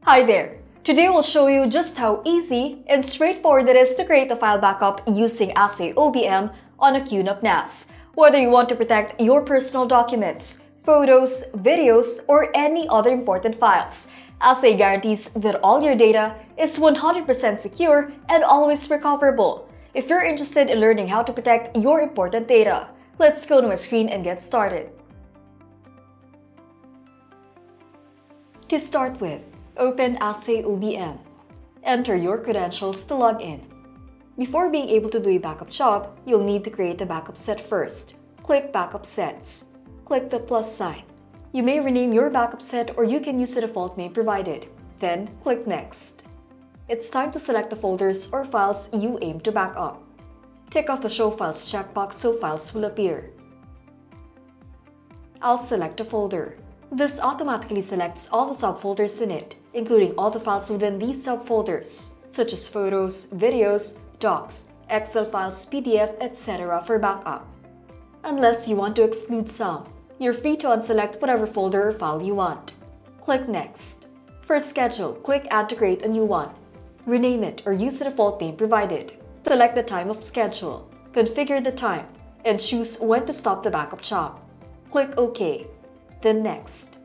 Hi there! Today we'll show you just how easy and straightforward it is to create a file backup using AhsayOBM on a QNAP NAS. Whether you want to protect your personal documents, photos, videos, or any other important files, Ahsay guarantees that all your data is 100% secure and always recoverable. If you're interested in learning how to protect your important data, let's go to my screen and get started. To start with, open AhsayOBM. Enter your credentials to log in. Before being able to do a backup job, you'll need to create a backup set first. Click Backup Sets. Click the plus sign. You may rename your backup set or you can use the default name provided. Then click Next. It's time to select the folders or files you aim to back up. Tick off the Show Files checkbox so files will appear. I'll select a folder. This automatically selects all the subfolders in it, including all the files within these subfolders, such as photos, videos, docs, Excel files, PDF, etc. for backup. Unless you want to exclude some, you're free to unselect whatever folder or file you want. Click Next. For Schedule, click Add to create a new one. Rename it or use the default name provided. Select the time of schedule, configure the time, and choose when to stop the backup job. Click OK. Then Next.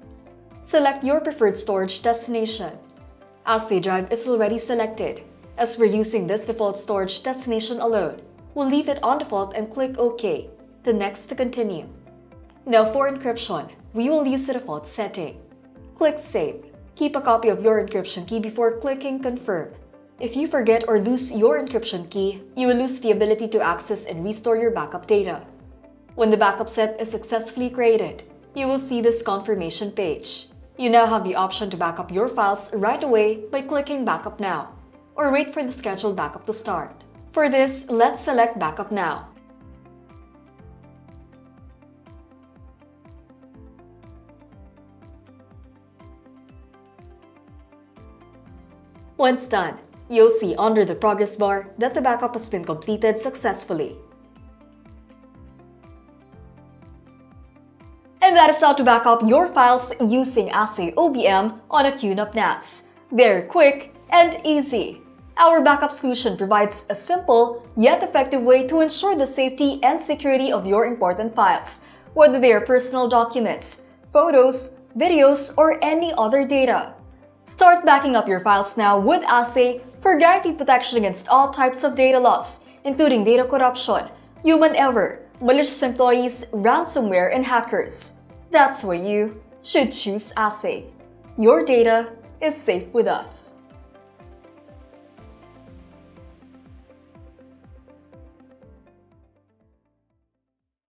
Select your preferred storage destination. Ahsay Drive is already selected. As we're using this default storage destination alone, we'll leave it on default and click OK. Then Next to continue. Now for encryption, we will use the default setting. Click Save. Keep a copy of your encryption key before clicking Confirm. If you forget or lose your encryption key, you will lose the ability to access and restore your backup data. When the backup set is successfully created, you will see this confirmation page. You now have the option to back up your files right away by clicking Backup Now, or wait for the scheduled backup to start. For this, let's select Backup Now. Once done, you'll see under the progress bar that the backup has been completed successfully. And that is how to back up your files using AhsayOBM on a QNAP NAS. Very quick and easy. Our backup solution provides a simple yet effective way to ensure the safety and security of your important files, whether they are personal documents, photos, videos, or any other data. Start backing up your files now with Ahsay for guaranteed protection against all types of data loss, including data corruption, human error, malicious employees, ransomware, and hackers. That's why you should choose Ahsay. Your data is safe with us.